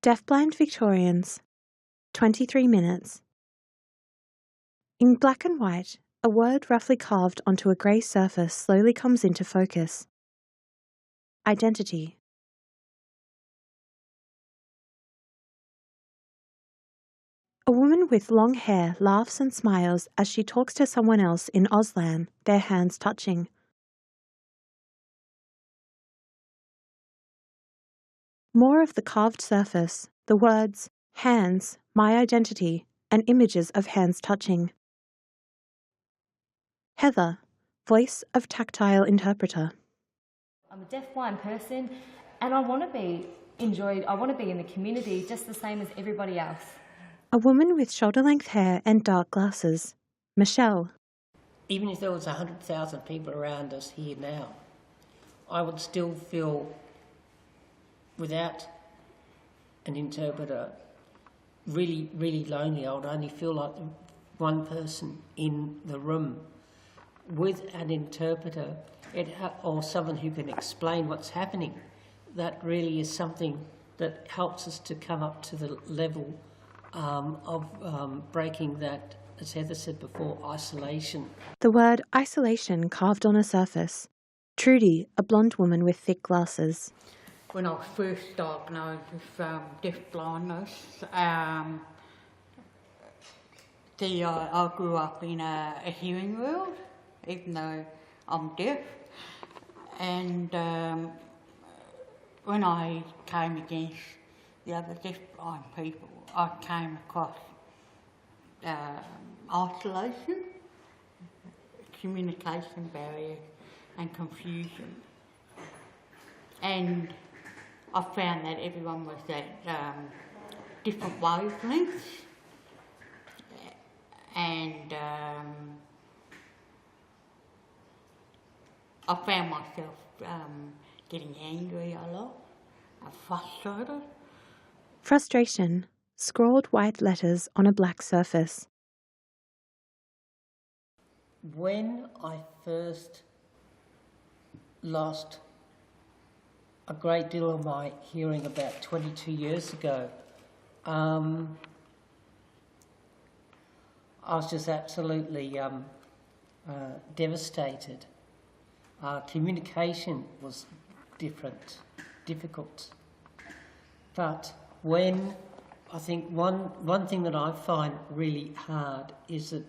Deafblind Victorians, 23 minutes. In black and white, a word roughly carved onto a grey surface slowly comes into focus. Identity. A woman with long hair laughs and smiles as she talks to someone else in Auslan, their hands touching. More of the carved surface, the words, hands, my identity, and images of hands touching. Heather, voice of tactile interpreter. I'm a deafblind person and I want to be enjoyed, I want to be in the community just the same as everybody else. A woman with shoulder-length hair and dark glasses. Michelle. Even if there was 100,000 people around us here now, I would still feel, without an interpreter, really, really lonely. I would only feel like one person in the room. With an interpreter, or someone who can explain what's happening, that really is something that helps us to come up to the level of breaking that, as Heather said before, isolation. The word isolation carved on a surface. Trudy, a blonde woman with thick glasses. When I was first diagnosed with deafblindness, I grew up in a hearing world, even though I'm deaf. And when I came against the other deafblind people, I came across isolation, communication barriers and confusion. And I found that everyone was at different wavelengths, and I found myself getting angry a lot, frustrated. Frustration, scrawled white letters on a black surface. When I first lost a great deal of my hearing about 22 years ago, I was just absolutely devastated. Communication was difficult. But when, I think one thing that I find really hard is that,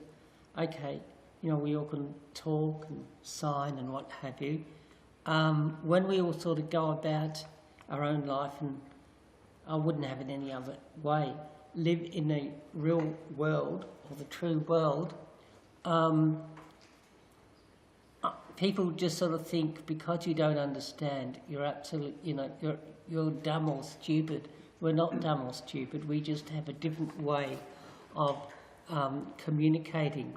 okay, you know, we all can talk and sign and what have you. When we all sort of go about our own life, and I wouldn't have it any other way, live in the real world or the true world, people just sort of think because you don't understand, you're absolutely, you know, you're dumb or stupid. We're not dumb or stupid. We just have a different way of communicating.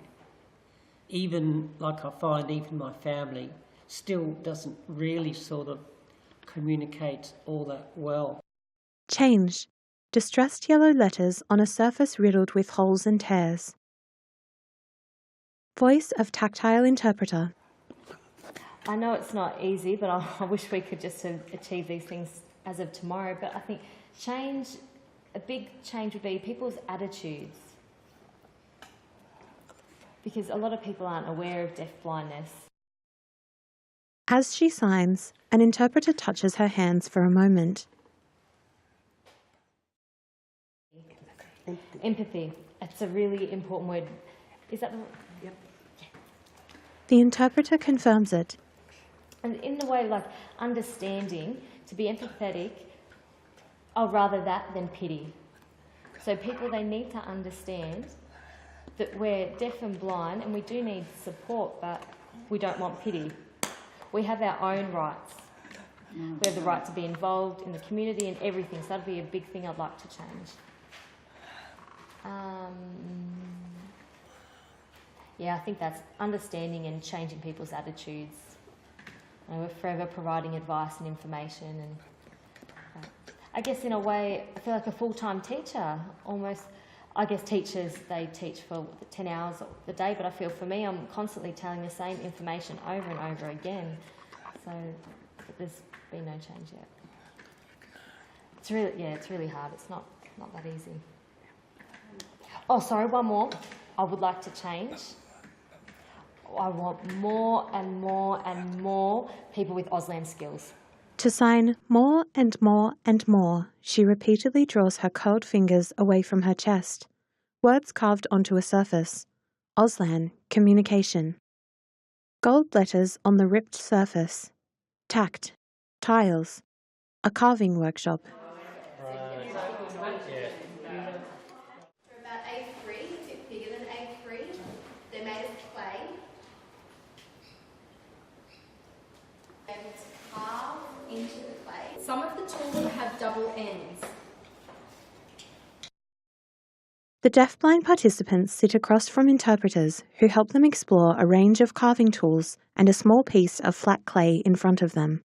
Even, like I find, even my family still doesn't really sort of communicate all that well. Change. Distressed yellow letters on a surface riddled with holes and tears. Voice of tactile interpreter. I know it's not easy, but I wish we could just achieve these things as of tomorrow. But I think a big change would be people's attitudes. Because a lot of people aren't aware of deafblindness. As she signs, an interpreter touches her hands for a moment. Empathy. It's a really important word. Is that the word? Yep. The interpreter confirms it. And in the way, like, understanding, to be empathetic, I'd rather that than pity. So people, they need to understand that we're deaf and blind and we do need support, but we don't want pity. We have our own rights. We have the right to be involved in the community and everything, so that'd be a big thing I'd like to change. Yeah, I think that's understanding and changing people's attitudes. We're forever providing advice and information, and I guess in a way I feel like a full-time teacher almost. I guess teachers, they teach for 10 hours a day, but I feel for me I'm constantly telling the same information over and over again, so there's been no change yet. It's really hard. It's not that easy. Oh, sorry, one more. I would like to change. I want more and more and more people with Auslan skills. To sign more and more and more, she repeatedly draws her curled fingers away from her chest. Words carved onto a surface. Auslan, communication. Gold letters on the ripped surface. Tact, tiles. A carving workshop. For about A3, a bit bigger than A3, they're made of clay. Able to carve into the clay. Some of the tools have double ends. The deafblind participants sit across from interpreters who help them explore a range of carving tools and a small piece of flat clay in front of them.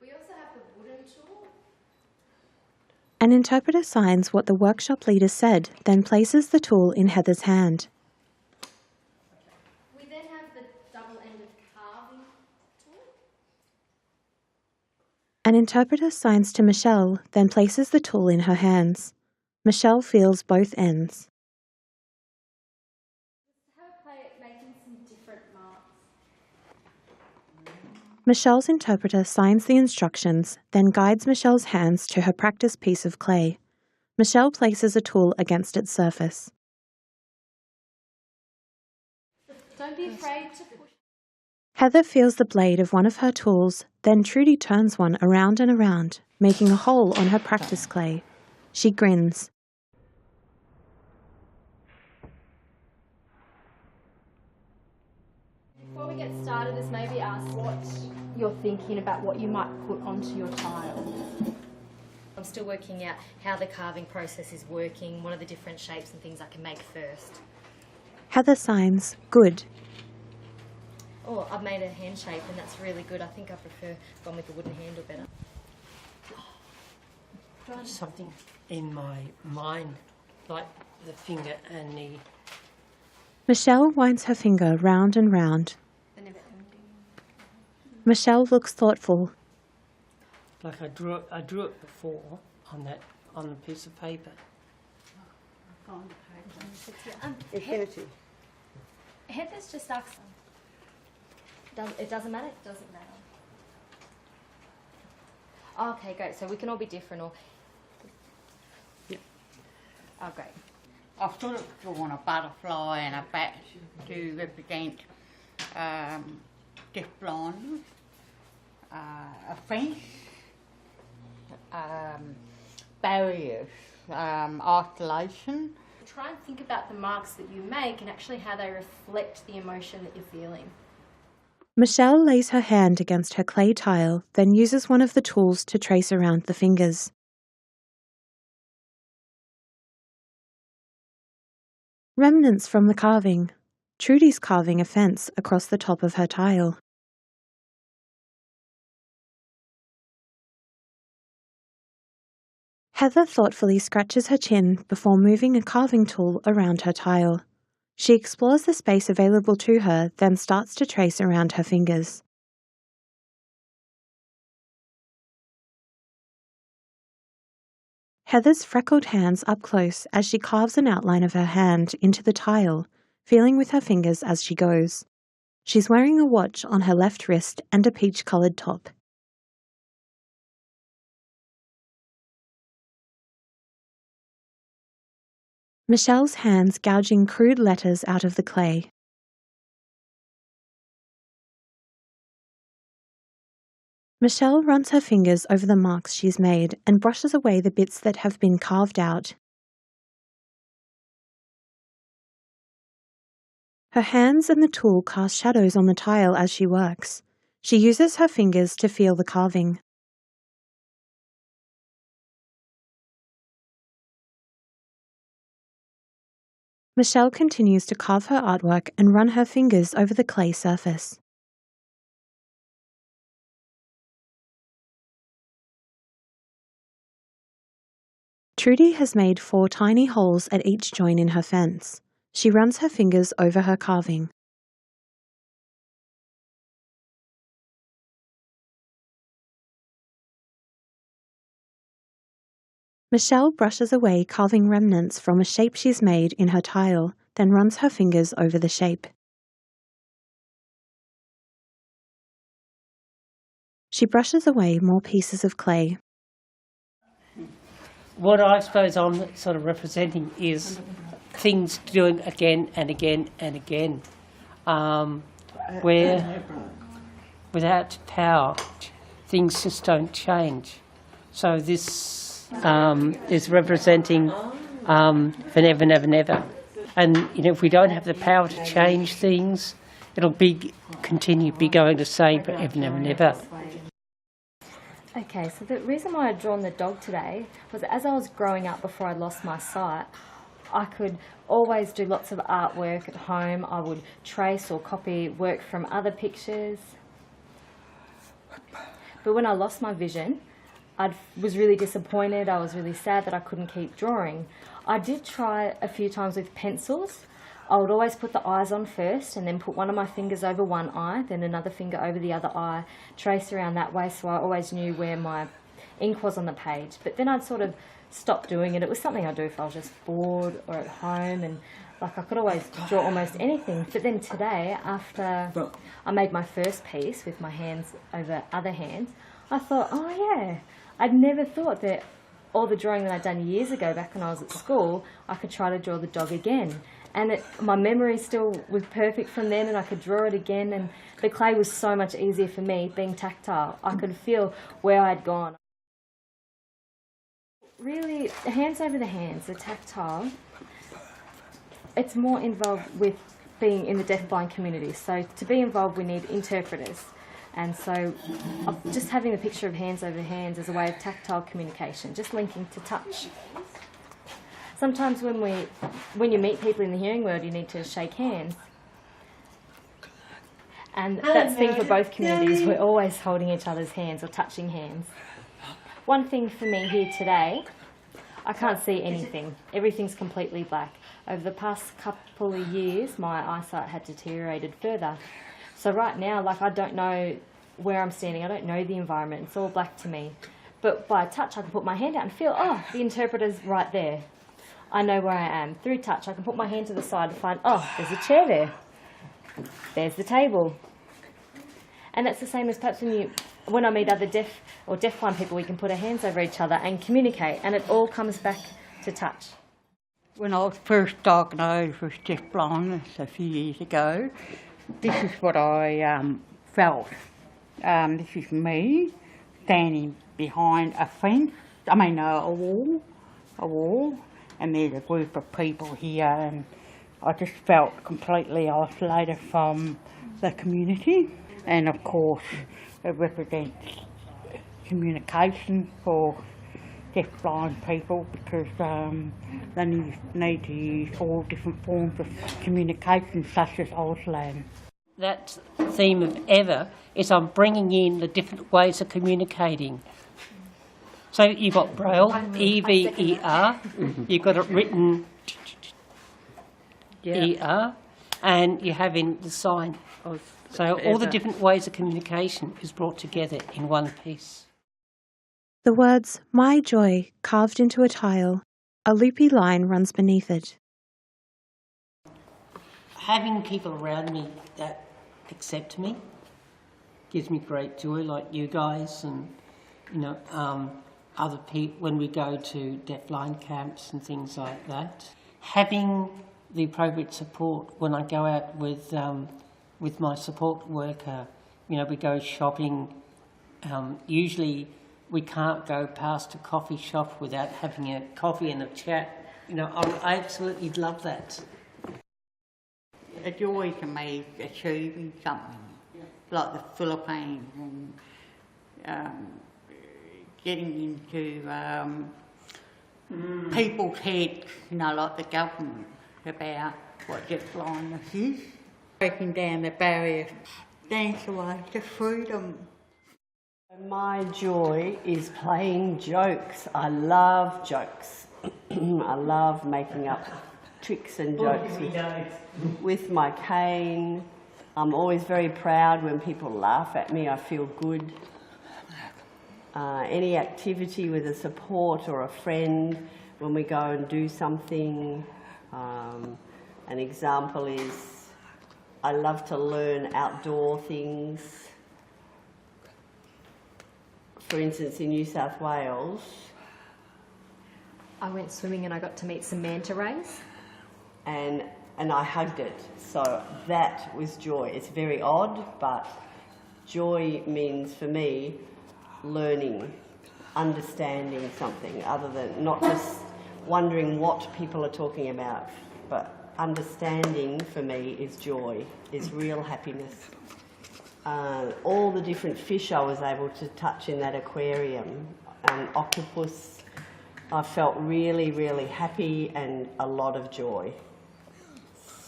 We also have the wooden tool. An interpreter signs what the workshop leader said, then places the tool in Heather's hand. We then have the double-ended carving tool. An interpreter signs to Michelle, then places the tool in her hands. Michelle feels both ends. Have a play at making some different marks. Michelle's interpreter signs the instructions, then guides Michelle's hands to her practice piece of clay. Michelle places a tool against its surface. Don't be afraid to push. Heather feels the blade of one of her tools, then Trudy turns one around and around, making a hole on her practice clay. She grins. Before we get started, let's maybe ask what you're thinking about what you might put onto your tile. I'm still working out how the carving process is working, what are the different shapes and things I can make first. Heather signs, good. Oh, I've made a hand shape and that's really good. I think I prefer one with the wooden handle better. Something in my mind, like the finger and the... Michelle winds her finger round and round. Michelle looks thoughtful. Like I drew it before on the piece of paper. Infinity. Heather's just asked. It doesn't matter? It doesn't matter. Okay, great. So we can all be different or... Yeah. Oh, great. I've sort of drawn a butterfly and a bat to represent deafblindness, a fence, barriers, isolation. Try and think about the marks that you make and actually how they reflect the emotion that you're feeling. Michelle lays her hand against her clay tile, then uses one of the tools to trace around the fingers. Remnants from the carving. Trudy's carving a fence across the top of her tile. Heather thoughtfully scratches her chin before moving a carving tool around her tile. She explores the space available to her, then starts to trace around her fingers. Heather's freckled hands up close as she carves an outline of her hand into the tile, feeling with her fingers as she goes. She's wearing a watch on her left wrist and a peach-coloured top. Michelle's hands gouging crude letters out of the clay. Michelle runs her fingers over the marks she's made and brushes away the bits that have been carved out. Her hands and the tool cast shadows on the tile as she works. She uses her fingers to feel the carving. Michelle continues to carve her artwork and run her fingers over the clay surface. Trudy has made 4 tiny holes at each join in her fence. She runs her fingers over her carving. Michelle brushes away carving remnants from a shape she's made in her tile, then runs her fingers over the shape. She brushes away more pieces of clay. What I suppose I'm sort of representing is things doing again and again and again, where without power, things just don't change. So this is representing forever, never, never. And if we don't have the power to change things, it'll continue going the same forever, never, never. Okay, so the reason why I'd drawn the dog today was as I was growing up before I lost my sight, I could always do lots of artwork at home. I would trace or copy work from other pictures. But when I lost my vision, I was really disappointed. I was really sad that I couldn't keep drawing. I did try a few times with pencils. I would always put the eyes on first and then put one of my fingers over one eye, then another finger over the other eye, trace around that way, so I always knew where my ink was on the page. But then I'd sort of stop doing it. It was something I'd do if I was just bored or at home, and like I could always draw almost anything. But then today, after I made my first piece with my hands over other hands, I thought, oh yeah, I'd never thought that all the drawing that I'd done years ago back when I was at school, I could try to draw the dog again. And my memory still was perfect from then, and I could draw it again, and the clay was so much easier for me being tactile. I could feel where I'd gone. Really, hands over the hands, the tactile, it's more involved with being in the deafblind community. So to be involved, we need interpreters. And so just having the picture of hands over hands is a way of tactile communication, just linking to touch. Sometimes when you meet people in the hearing world, you need to shake hands. And that's the thing for both communities, we're always holding each other's hands or touching hands. One thing for me here today, I can't see anything. Everything's completely black. Over the past couple of years, my eyesight had deteriorated further. So right now, like, I don't know where I'm standing, I don't know the environment, it's all black to me. But by touch, I can put my hand out and feel, oh, the interpreter's right there. I know where I am. Through touch, I can put my hand to the side and find, oh, there's a chair there. There's the table. And that's the same as perhaps when I meet other deaf or deafblind people, we can put our hands over each other and communicate, and it all comes back to touch. When I was first diagnosed with deafblindness a few years ago, this is what I felt. This is me standing behind a fence, a wall, and there's a group of people here, and I just felt completely isolated from the community. And of course, it represents communication for deafblind people, because they need to use all different forms of communication, such as Auslan. That theme of ever is I'm bringing in the different ways of communicating. So you've got Braille, E-V-E-R, you've got it written E-R, and you have in the sign. So all the different ways of communication is brought together in one piece. The words, "My joy," carved into a tile. A loopy line runs beneath it. Having people around me that accept me gives me great joy, like you guys and, other people when we go to deafblind camps and things like that. Having the appropriate support when I go out with my support worker, we go shopping. Usually we can't go past a coffee shop without having a coffee and a chat. I absolutely love that. A joy to me achieving something like the Philippines and getting into people's heads, like the government, about what deafblindness is. Breaking down the barriers, dance away to freedom. My joy is playing jokes. I love jokes. I love making up tricks and jokes with my cane. I'm always very proud when people laugh at me. I feel good. any activity with a support or a friend when we go and do something. An example is I love to learn outdoor things. For instance, in New South Wales, I went swimming and I got to meet some manta rays. and I hugged it. So that was joy. It's very odd, but joy means for me learning, understanding something other than not just wondering what people are talking about, but understanding for me is joy, is real happiness. All the different fish I was able to touch in that aquarium, an octopus, I felt really, really happy and a lot of joy.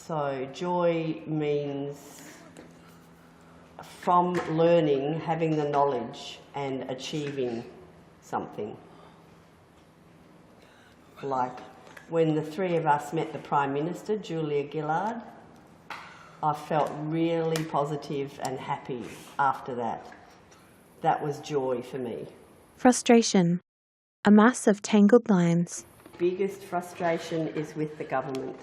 So joy means from learning, having the knowledge and achieving something. Like when the three of us met the Prime Minister, Julia Gillard, I felt really positive and happy after that. That was joy for me. Frustration. A mass of tangled lines. Biggest frustration is with the government.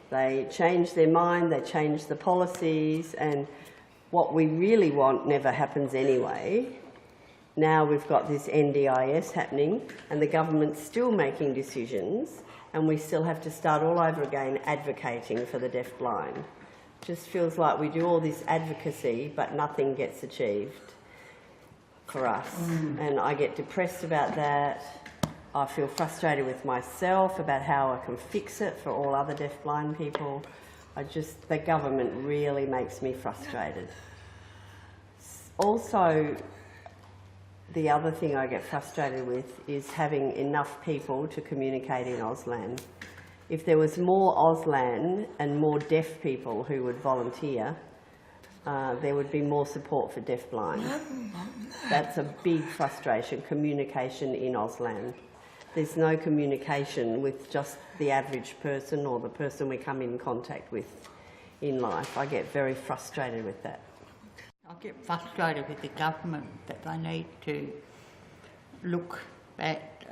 They change their mind, they change the policies, and what we really want never happens anyway. Now we've got this NDIS happening and the government's still making decisions, and we still have to start all over again advocating for the deafblind. Just feels like we do all this advocacy but nothing gets achieved for us. And I get depressed about that. I feel frustrated with myself about how I can fix it for all other deafblind people. The government really makes me frustrated. Also, the other thing I get frustrated with is having enough people to communicate in Auslan. If there was more Auslan and more deaf people who would volunteer, there would be more support for deafblind. That's a big frustration, communication in Auslan. There's no communication with just the average person or the person we come in contact with in life. I get very frustrated with that. I get frustrated with the government that they need to look at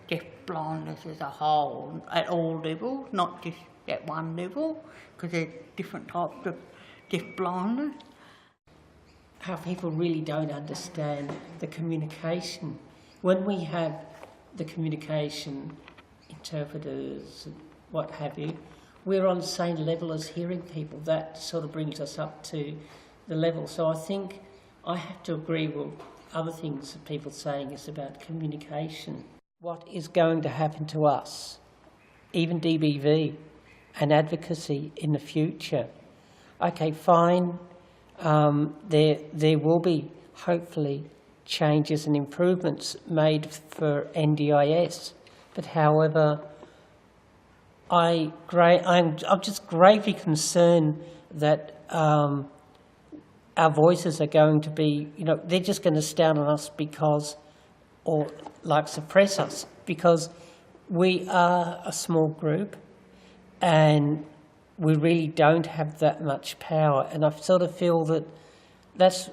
deafblindness as a whole, at all levels, not just at one level, because there's different types of deafblindness. How people really don't understand the communication. When we have the communication interpreters, what have you, we're on the same level as hearing people. That sort of brings us up to the level. So I think I have to agree with other things that people are saying is about communication. What is going to happen to us, even DBV and advocacy in the future? Okay, fine, there will be hopefully changes and improvements made for NDIS, but however, I'm just gravely concerned that our voices are going to be, they're just going to stand on us or suppress us, because we are a small group and we really don't have that much power. And I sort of feel that that's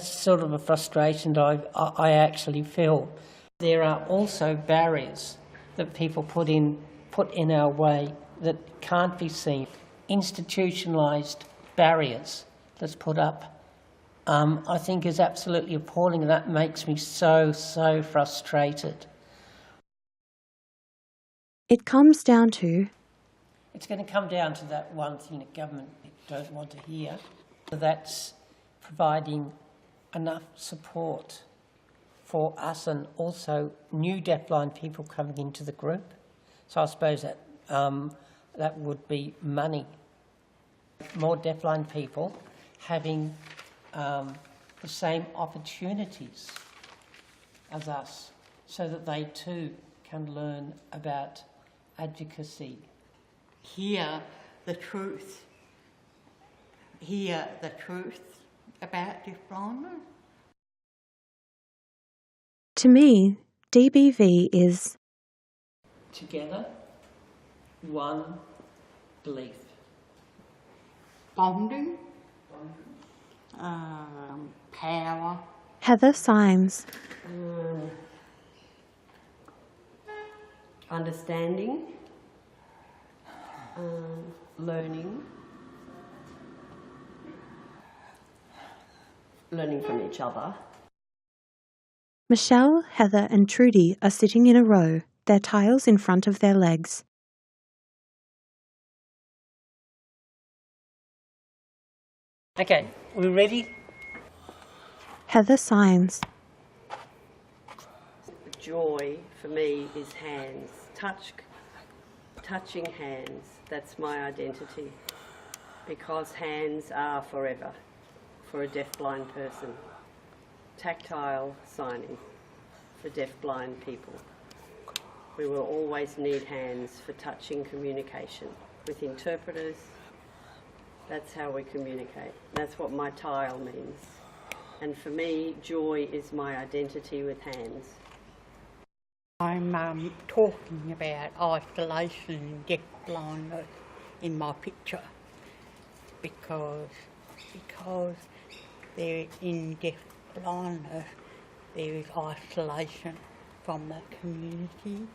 sort of a frustration that I actually feel. There are also barriers that people put in our way that can't be seen. Institutionalised barriers that's put up, I think is absolutely appalling, and that makes me so frustrated. It comes down to... It's going to come down to that one thing that government don't want to hear. So that's providing enough support for us and also new deafblind people coming into the group. So I suppose that that would be money. More deafblind people having the same opportunities as us, so that they too can learn about advocacy. Hear the truth. Hear the truth about deafblindness. To me, DBV is... Together, one belief. Bonding. Power. Heather Symes. understanding, learning from each other. Michelle, Heather and Trudy are sitting in a row, their tiles in front of their legs. Okay, we ready? Heather signs. Joy for me is hands, touching hands. That's my identity, because hands are forever for a deafblind person. Tactile signing for deafblind people. We will always need hands for touching communication. With interpreters, that's how we communicate. That's what my tile means. And for me, joy is my identity with hands. I'm talking about isolation and deafblindness in my picture because they're in deafblindness, there is isolation from the community,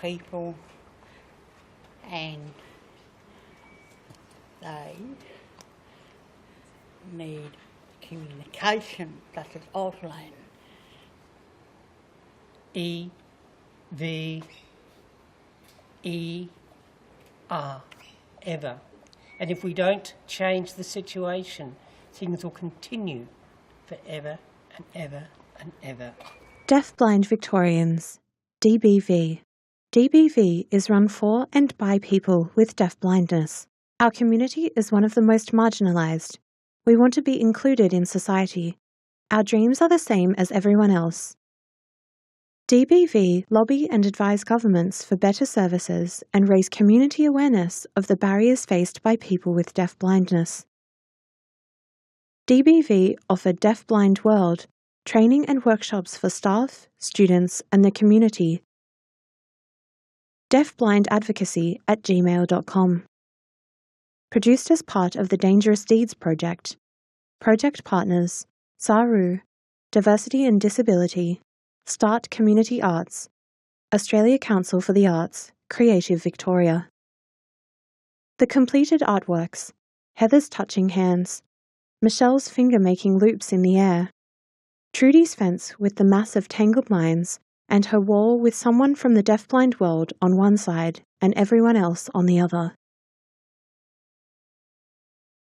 people, and they need communication such as Auslan. E-V-E-R, ever. And if we don't change the situation, things will continue forever and ever and ever. Deafblind Victorians, DBV. DBV is run for and by people with deafblindness. Our community is one of the most marginalised. We want to be included in society. Our dreams are the same as everyone else. DBV lobby and advise governments for better services and raise community awareness of the barriers faced by people with deafblindness. DBV offer Deafblind World training and workshops for staff, students and the community. deafblindadvocacy@gmail.com. Produced as part of the Dangerous Deeds Project. Project partners: SARU, Diversity and Disability, Start Community Arts, Australia Council for the Arts, Creative Victoria. The completed artworks: Heather's touching hands, Michelle's finger making loops in the air, Trudy's fence with the mass of tangled lines, and her wall with someone from the deafblind world on one side and everyone else on the other.